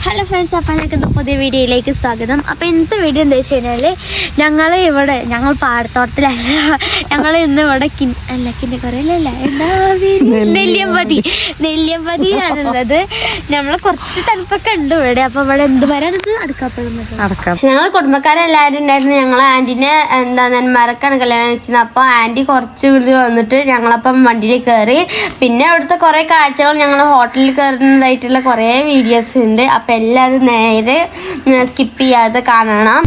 Hello friends, അപ്പം എനിക്ക് പുതിയ വീഡിയോയിലേക്ക് സ്വാഗതം. അപ്പോൾ ഇന്നത്തെ വീഡിയോ എന്താ വെച്ച് കഴിഞ്ഞാൽ ഞങ്ങൾ പാടത്തോട്ടത്തിലല്ല, ഞങ്ങൾ ഇന്ന് ഇവിടെ കിന്നക്കരയിലല്ല, എന്താ നെല്ലിയമ്പതിയാണുള്ളത്. നമ്മൾ കുറച്ച് തണുപ്പൊക്കെ ഉണ്ട് ഇവിടെ. അപ്പോൾ ഇവിടെ എന്ത് മരമാണിത്? അടക്കാപ്പഴം. ഞങ്ങൾ കുടുംബക്കാരെല്ലാവരും ഉണ്ടായിരുന്നു. ഞങ്ങൾ ആൻറ്റീനെ നെന്മാരക്കാണ് കല്യാണം വെച്ചത്. അപ്പോൾ ആൻറ്റി കുറച്ച് ഇത് വന്നിട്ട് ഞങ്ങളപ്പം വണ്ടിയിൽ കയറി. പിന്നെ അവിടുത്തെ കുറേ കാഴ്ചകൾ, ഞങ്ങൾ ഹോട്ടലിൽ കയറുന്നതായിട്ടുള്ള കുറേ വീഡിയോസ് ഉണ്ട്. അപ്പം എല്ലാവരും നേരെ സ്കിപ്പ് ചെയ്യാതെ കാണണം.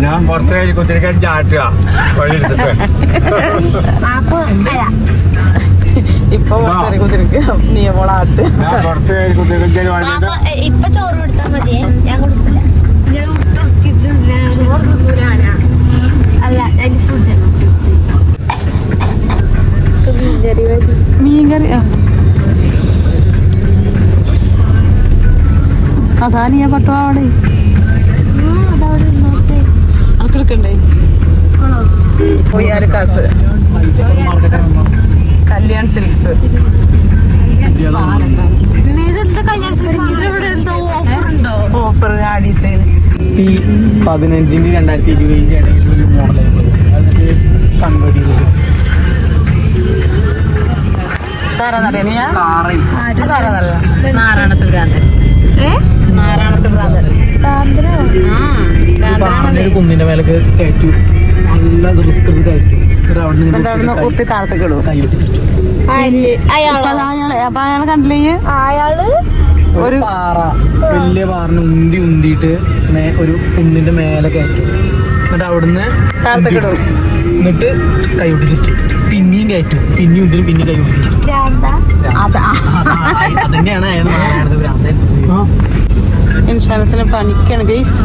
ഞാൻ പുറത്തേക്ക് കുത്തിരിക്കാൻ ചാട്ടുക ഇപ്പൊ ചോറ് കൊടുത്താൽ മതിയേ, ഞാൻ കൊടുക്കില്ല. അല്ല, അതിന്റെ ഫുഡ് മീൻകറി. അതാ നീ പട്ടോ അവിടെ അനക്കെടുക്കണ്ടേ? പൊയ്യാലിക്കാസ് കല്യാൺ സിൽക്സ്. ഓഫർ ആടി സെയിൽ 15-ന്റെ 2020 ഇടയിൽ ഒരു മോഡലായിരുന്നു. അതിട്ട് കൺവേർട്ട് ചെയ്തത് നാരായണത്ത് ഭ്രാന്തൻ. കുന്നിന്റെ മേലേക്ക് കയറ്റു, നല്ല റിസ്ക് എടുത്ത് കയറ്റും. ഒത്തി താഴത്തേക്ക് ഇടും. അപ്പൊ അയാളെ കണ്ടില്ലേ? ഒരു പാറ, വലിയ പാറിന് ഉന്തിയിട്ട് ഒരു കുന്നിന്റെ മേലെ കയറ്റും. എന്നിട്ട് അവിടുന്ന് താഴത്തേക്ക് ഇടും. എന്നിട്ട് കൈ പിടിച്ചിട്ട് പിന്നെയും കയറ്റും, പിന്നെയും ഉന്തിനും പിന്നെ കൈ പിടിച്ചിട്ട്. അതന്നെയാണ് അയാൾ നാരായണത് ഭ്രാന്തൻ. ഇൻഷുറൻസിന് പണിക്കാണ് ഗൈസ്.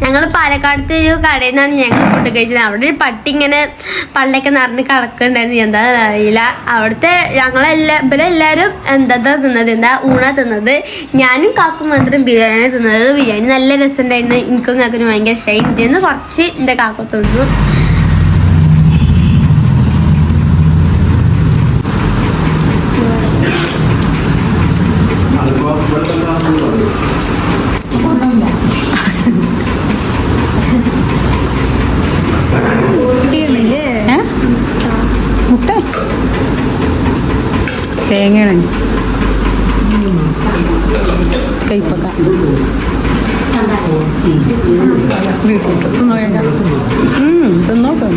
ഞങ്ങൾ പാലക്കാടത്തെ ഒരു കടയിൽ നിന്നാണ് ഞങ്ങൾ ഫുഡ് കഴിച്ചത്. അവിടെ ഒരു പട്ടി ഇങ്ങനെ പള്ളയൊക്കെ നിറഞ്ഞ് കിടക്കുന്നുണ്ടായിരുന്നു. എന്താ അറിയില്ല. അവിടുത്തെ ഇവരെല്ലാവരും എന്താ ഊണാ തിന്നത്. ഞാനും കാക്കും മാത്രം ബിരിയാണി തിന്നത്. ബിരിയാണി നല്ല രസമുണ്ടായിരുന്നു. എനിക്കും കാക്കിനും ഭയങ്കര ഇഷ്ടമായി. ഇതിന്ന് കുറച്ച് എൻ്റെ കാക്ക തിന്നു. മുട്ട തേങ്ങയാണ് കൈപ്പക്ക തിന്നോട്ടോ.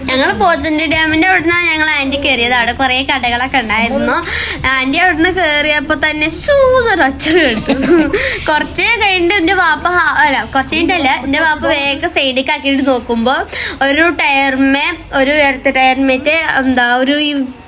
ഞങ്ങൾ പോത്തൻകുടി ഡാമിന്റെ അവിടുന്ന് ഞങ്ങൾ ആന്റി കയറിയത്. അവിടെ കുറെ കടകളൊക്കെ ഉണ്ടായിരുന്നു. ആന്റി അവിടുന്ന് കയറിയപ്പോ തന്നെ ഒച്ച കേട്ടു. കുറച്ച് കഴിഞ്ഞിട്ട് എന്റെ വാപ്പ കുറച്ച് കഴിഞ്ഞിട്ടല്ല, എന്റെ വാപ്പ വേഗം സൈഡിലേക്ക് ആക്കിയിട്ട് നോക്കുമ്പോ ഒരു ഇടത്തെ ടയർമേറ്റ് ഒരു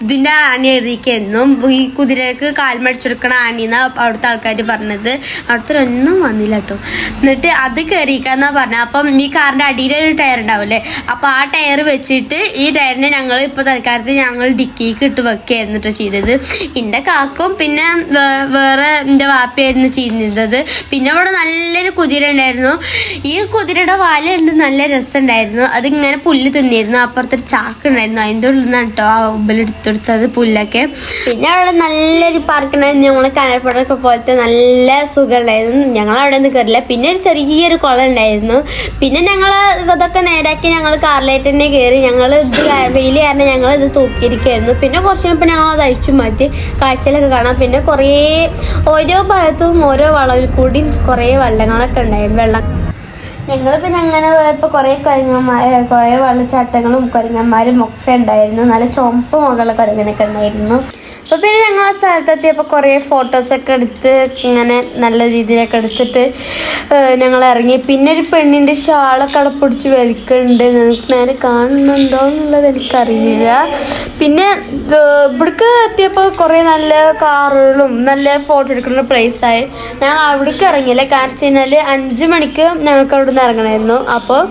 ഇതിന്റെ ആണി എഴുതിക്കുന്നു. ഈ കുതിരക്ക് കാൽമടിച്ചെടുക്കണ ആണിന്നാ അവിടുത്തെ ആൾക്കാർ പറഞ്ഞത്. അവിടുത്തെ ഒന്നും വന്നില്ല കേട്ടോ. എന്നിട്ട് അത് കയറിക്കാന്നാ പറഞ്ഞത്. അപ്പം ഈ കാറിന്റെ അടിയിലൊരു ടയർ ഉണ്ടാവില്ലേ, അപ്പൊ ആ ടയർ വെച്ചിട്ട് ഈ ടയറിനെ ഞങ്ങൾ ഇപ്പൊ തൽക്കാലത്ത് ഞങ്ങൾ ഡിക്കിക്ക് ഇട്ട് വെക്കുകയായിരുന്നു ചെയ്തത്. എന്റെ കാക്കും പിന്നെ വേറെ എന്റെ വാപ്പയായിരുന്നു ചെയ്യുന്നത്. പിന്നെ ഇവിടെ നല്ലൊരു കുതിര ഉണ്ടായിരുന്നു. ഈ കുതിരയുടെ വാലുണ്ട്, നല്ല രസമുണ്ടായിരുന്നു. അതിങ്ങനെ പുല്ല് തിന്നിരുന്നു. അപ്പുറത്തൊരു ചാക്ക് ഉണ്ടായിരുന്നു, അതിൻ്റെ ഉള്ളിൽ നിന്നാണ് കേട്ടോ ആ ഉമ്പലെടുത്ത് എടുത്തെടുത്തത് പുല്ലൊക്കെ. പിന്നെ അവിടെ നല്ലൊരു പാർക്കുണ്ടായിരുന്നു, ഞങ്ങൾ കനൽപ്പടമൊക്കെ പോലത്തെ നല്ല സുഖമുണ്ടായിരുന്നു. ഞങ്ങൾ അവിടെ നിന്ന് കയറില്ല. പിന്നെ ഒരു ചെറിയൊരു കുളം ഉണ്ടായിരുന്നു. പിന്നെ ഞങ്ങൾ ഇതൊക്കെ നേരാക്കി ഞങ്ങൾ കാറിലായിട്ട് തന്നെ കയറി. ഞങ്ങൾ ഇത് വെയിൽ കാരണം ഞങ്ങൾ ഇത് തൂക്കിയിരിക്കുമായിരുന്നു. പിന്നെ കുറച്ച് കഴിഞ്ഞപ്പോൾ ഞങ്ങൾ അത് അഴിച്ചു മാറ്റി കാഴ്ചകളൊക്കെ കാണാം. പിന്നെ കുറേ ഓരോ ഭാഗത്തും ഓരോ വളവിൽ കൂടി കുറേ വെള്ളങ്ങളൊക്കെ ഉണ്ടായിരുന്നു. ഞങ്ങൾ പിന്നെ അങ്ങനെ പോയപ്പോൾ കുറേ കുറേ വെള്ളച്ചാട്ടങ്ങളും കുരങ്ങന്മാരും ഒക്കെ ഉണ്ടായിരുന്നു. നല്ല ചുമപ്പ് മുകളുള്ള കുരങ്ങനൊക്കെ ഉണ്ടായിരുന്നു. അപ്പോൾ പിന്നെ ഞങ്ങൾ ആ സ്ഥലത്തെത്തിയപ്പോൾ കുറേ ഫോട്ടോസൊക്കെ എടുത്ത് ഇങ്ങനെ നല്ല രീതിയിലൊക്കെ എടുത്തിട്ട് ഞങ്ങൾ ഇറങ്ങി. പിന്നെ ഒരു പെണ്ണിൻ്റെ ഷാളൊക്കെ അവിടെ പിടിച്ച് വലിക്കുന്നുണ്ട്. നിങ്ങൾക്ക് നേരെ കാണുന്നുണ്ടോ എന്നുള്ളത് എനിക്കറിയില്ല. പിന്നെ ഇവിടേക്ക് എത്തിയപ്പോൾ കുറേ നല്ല കാറുകളും നല്ല ഫോട്ടോ എടുക്കുന്ന പ്ലേസായി. ഞങ്ങൾ അവിടേക്ക് ഇറങ്ങിയില്ല. കാരണം വെച്ച് കഴിഞ്ഞാൽ 5 മണിക്ക് ഞങ്ങൾക്ക് അവിടെ നിന്ന് ഇറങ്ങണമായിരുന്നു. അപ്പോൾ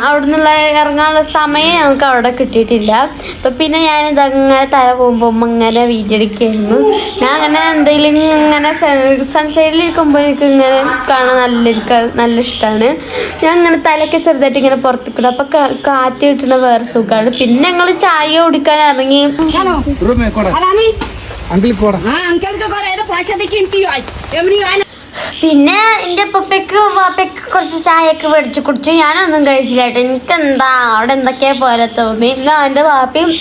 അവിടെ നിന്നുള്ള ഇറങ്ങാനുള്ള സമയം ഞങ്ങൾക്ക് അവിടെ കിട്ടിയിട്ടില്ല. അപ്പോൾ പിന്നെ ഞാനിതങ്ങനെ തല പോകുമ്പോൾ അങ്ങനെ വീഡിയോ എടുക്കുകയായിരുന്നു. ഞാൻ അങ്ങനെ എന്തെങ്കിലും ഇങ്ങനെ സൺസൈഡിലിരിക്കുമ്പോൾ എനിക്ക് ഇങ്ങനെ കാണാൻ നല്ല ഇഷ്ടമാണ്. ഞാൻ ഇങ്ങനെ തലയൊക്കെ ചെറുതായിട്ട് ഇങ്ങനെ പുറത്തേക്കിടും. അപ്പോൾ കാറ്റ് കിട്ടുന്ന വേറെ സുഖമാണ്. പിന്നെ ഞങ്ങൾ ചായ കുടിക്കാൻ ഇറങ്ങി. പിന്നെ എൻ്റെ പപ്പയ്ക്ക് വാപ്പയ്ക്ക് കുറച്ച് ചായയൊക്കെ മേടിച്ച് കുടിച്ചു. ഞാനൊന്നും കഴിച്ചില്ല കേട്ടോ. എനിക്കെന്താ അവിടെ എന്തൊക്കെയാ പോലെ തോന്നി. എൻ്റെ വാപ്പയും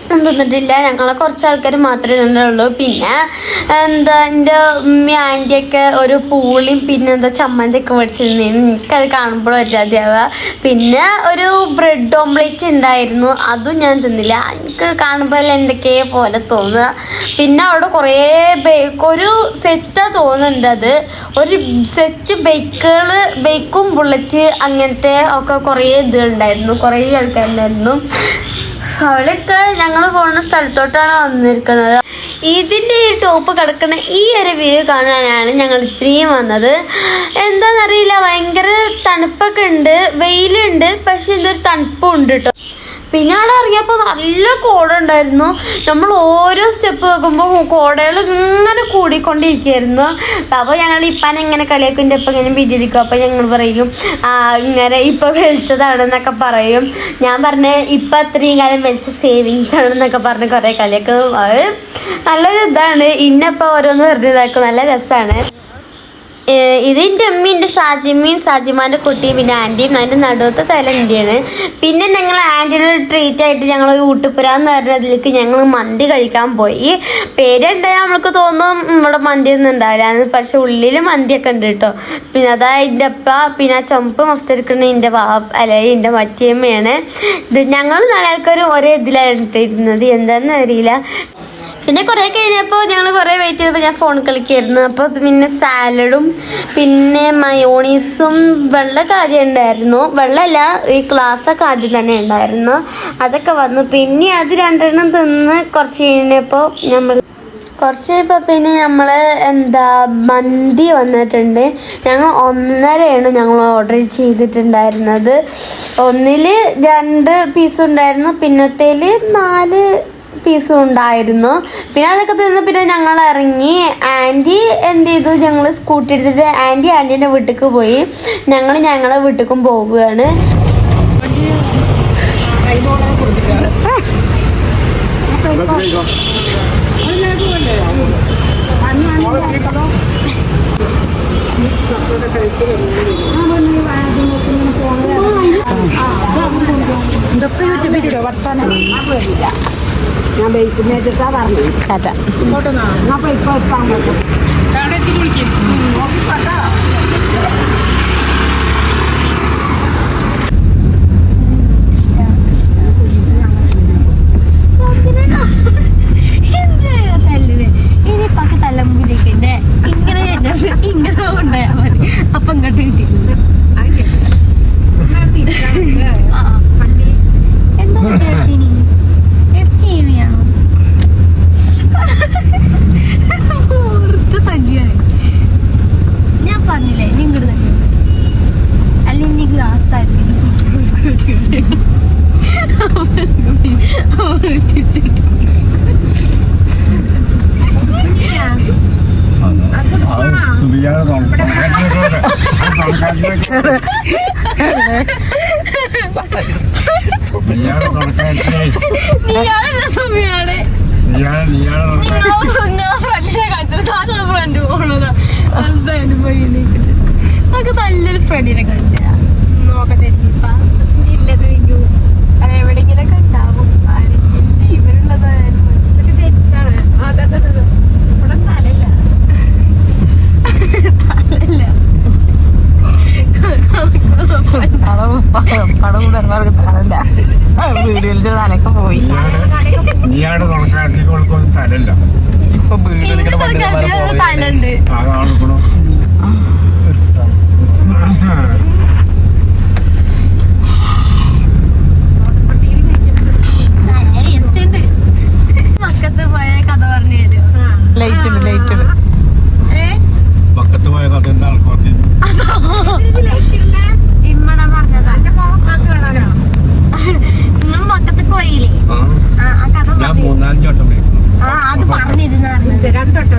തിന്നിട്ടില്ല. ഞങ്ങളെ കുറച്ച് ആൾക്കാർ മാത്രമേ തിന്നുള്ളൂ. പിന്നെ എൻ്റെ ഉമ്മ ആൻറ്റിയൊക്കെ ഒരു പൂളിയും പിന്നെ ചമ്മന്തിയൊക്കെ മേടിച്ചിരുന്നു. എനിക്കത് കാണുമ്പോൾ പറ്റാതെയാവുക. പിന്നെ ഒരു ബ്രെഡ് ഓംലേറ്റ് ഉണ്ടായിരുന്നു, അതും ഞാൻ തിന്നില്ല. എനിക്ക് കാണുമ്പോൾ എന്തൊക്കെയോ പോലെ തോന്നുക. പിന്നെ അവിടെ കുറേ ഒരു സെറ്റാണ് തോന്നുന്നുണ്ട്. അത് ഒരു സെറ്റ് ബൈക്കും ബുള്ളറ്റ് അങ്ങനത്തെ ഒക്കെ കുറേ ഇതുണ്ടായിരുന്നു. കുറേ ആൾക്കാരുണ്ടായിരുന്നു. അവളൊക്കെ ഞങ്ങൾ പോകുന്ന സ്ഥലത്തോട്ടാണ് വന്നിരിക്കുന്നത്. ഇതിൻ്റെ ഈ ടോപ്പ് കിടക്കുന്ന ഈ ഒരു വ്യൂ കാണാനാണ് ഞങ്ങൾ ഇത്രയും വന്നത്. എന്താണെന്നറിയില്ല, ഭയങ്കര തണുപ്പൊക്കെ ഉണ്ട്, വെയിലുണ്ട്, പക്ഷെ ഇതൊരു തണുപ്പും ഉണ്ട് കേട്ടോ. പിന്നെ അവിടെ ഇറങ്ങിയപ്പോൾ നല്ല കോട ഉണ്ടായിരുന്നു. നമ്മൾ ഓരോ സ്റ്റെപ്പ് വെക്കുമ്പോൾ കോടകൾ ഇങ്ങനെ കൂടിക്കൊണ്ടിരിക്കുകയായിരുന്നു. അപ്പോൾ ഞങ്ങൾ ഇപ്പം ഇങ്ങനെ കളിയാക്കും, ഇപ്പം ഇങ്ങനെ വീട്ടിലിരിക്കും. അപ്പോൾ ഞങ്ങൾ പറയും ഇങ്ങനെ ഇപ്പം വലിച്ചതാണെന്നൊക്കെ പറയും. ഞാൻ പറഞ്ഞ ഇപ്പം അത്രയും കാലം വലിച്ച സേവിങ്സ് ആണെന്നൊക്കെ പറഞ്ഞ് കുറേ കളിയാക്കും. അത് നല്ലൊരു ഇതാണ്. ഇന്നപ്പോൾ ഓരോന്ന് വെറുതെ ഇതാക്കും, നല്ല രസമാണ്. ഇതിൻ്റെ ഉമ്മീൻ്റെ സാജിമ്മയും സാജിമാൻ്റെ കുട്ടിയും പിന്നെ ആൻറ്റിയും അതിൻ്റെ നടുവത്തെ തല എൻ്റെയാണ്. പിന്നെ ഞങ്ങൾ ആൻറ്റിയുടെ ട്രീറ്റ് ആയിട്ട് ഞങ്ങൾ ഊട്ടുപുര എന്ന് പറഞ്ഞതിലേക്ക് ഞങ്ങൾ മന്തി കഴിക്കാൻ പോയി. പേരുണ്ടായാൽ നമ്മൾക്ക് തോന്നും ഇവിടെ മന്തി ഒന്നും ഉണ്ടാവില്ല, പക്ഷെ ഉള്ളിൽ മന്തിയൊക്കെ ഉണ്ട് കേട്ടോ. പിന്നെ അതാ എൻ്റെ അപ്പ, പിന്നെ ആ ചുമപ്പ് മഫ്തെടുക്കുന്ന എൻ്റെ എൻ്റെ മറ്റിയമ്മയാണ്. ഇത് ഞങ്ങൾ നാലാൾക്കാരും ഒരേ ഇതിലാണ് ഇരുന്നത്, എന്താണെന്ന് അറിയില്ല. പിന്നെ കുറേ കഴിഞ്ഞപ്പോൾ ഞങ്ങൾ കുറേ വെയിറ്റ് ചെയ്തപ്പോൾ ഞാൻ ഫോൺ കളിക്കായിരുന്നു. അപ്പോൾ പിന്നെ സാലഡും പിന്നെ മയോണീസും വെള്ളമൊക്കെ ആദ്യം ഉണ്ടായിരുന്നു. വെള്ളമല്ല, ഈ ഗ്ലാസ്സൊക്കെ ആദ്യം തന്നെ ഉണ്ടായിരുന്നു. അതൊക്കെ വന്നു. പിന്നെ അത് 2 തിന്ന് കുറച്ച് കഴിഞ്ഞപ്പോൾ പിന്നെ നമ്മൾ മന്തി വന്നിട്ടുണ്ട്. ഞങ്ങൾ 1.5 ഞങ്ങൾ ഓർഡർ ചെയ്തിട്ടുണ്ടായിരുന്നത്. ഒന്നിൽ 2 പീസ് ഉണ്ടായിരുന്നു, പിന്നത്തേൽ 4 പീസും ഉണ്ടായിരുന്നു. പിന്നെ അതൊക്കെ തിന്ന് പിന്നെ ഞങ്ങൾ ഇറങ്ങി. ആൻറ്റി എന്ത് ചെയ്തു, ഞങ്ങൾ സ്കൂട്ടി എടുത്തിട്ട് ആൻറ്റീൻ്റെ വീട്ടിലേക്ക് പോയി. ഞങ്ങളെ വീട്ടിലേക്കും പോവുകയാണ്. ഇതൊക്കെ യൂട്യൂബിലൂടെ വർത്താനം ഞാൻ വെയിക്കുന്നേറ്റാ പറഞ്ഞു ടാറ്റ. അപ്പോൾ ഇപ്പോൾ എത്താൻ പറ്റും. ഇനിയിപ്പൊക്കെ തലമുതിരിക്കണ്ടേ, ഇങ്ങനെ ഉണ്ടായാൽ മതി. അപ്പം ഇങ്ങോട്ട് കിട്ടിയിട്ടുണ്ട്. എന്താ ചേർച്ചിനി എഡിറ്റ് ചെയ്യുകയാണോ? ഓർത്ത് തല്ലിയാണ്. ഞാൻ പറഞ്ഞില്ലേ നിങ്ങട് തന്നെ അല്ലെങ്കിൽ നീ ഗ്ലാസ് താഴ്ത്തി നീയാണല്ല സുമിയാണ് ഫ്രണ്ട് പോണതാ എന്തായാലും പോയി എണീക്കിട്ട് നമുക്ക് നല്ലൊരു ഫ്രണ്ടിനെ കളിച്ചാ നോക്കട്ടെ എവിടെങ്കിലൊക്കെ ഉണ്ടാവും ആരെങ്കിലും ജീവനുള്ളതായാലും വീഡിയോയിൽ തലൊക്കെ പോയി നീയാണ് കണക്കാട്ടിക്കൊടുക്കൊന്നും തലല്ല ഇപ്പൊ വീട്ടിൽ തലുണ്ട് അതാണ് ഗുണം മക്കത്ത് പോയ കഥ പറഞ്ഞു തരും ലൈറ്റ് ഉണ്ട് പക്കത്ത് പോയ കഥ എന്താ ആൾക്കാർക്ക് ഇമ്മണ പറഞ്ഞതാ നിങ്ങൾ മക്കത്ത് പോയില്ലേ ആ കഥ ഞാൻ 3-4 വട്ടം ആ അത് പറഞ്ഞിരുന്നു രണ്ടോട്ടോ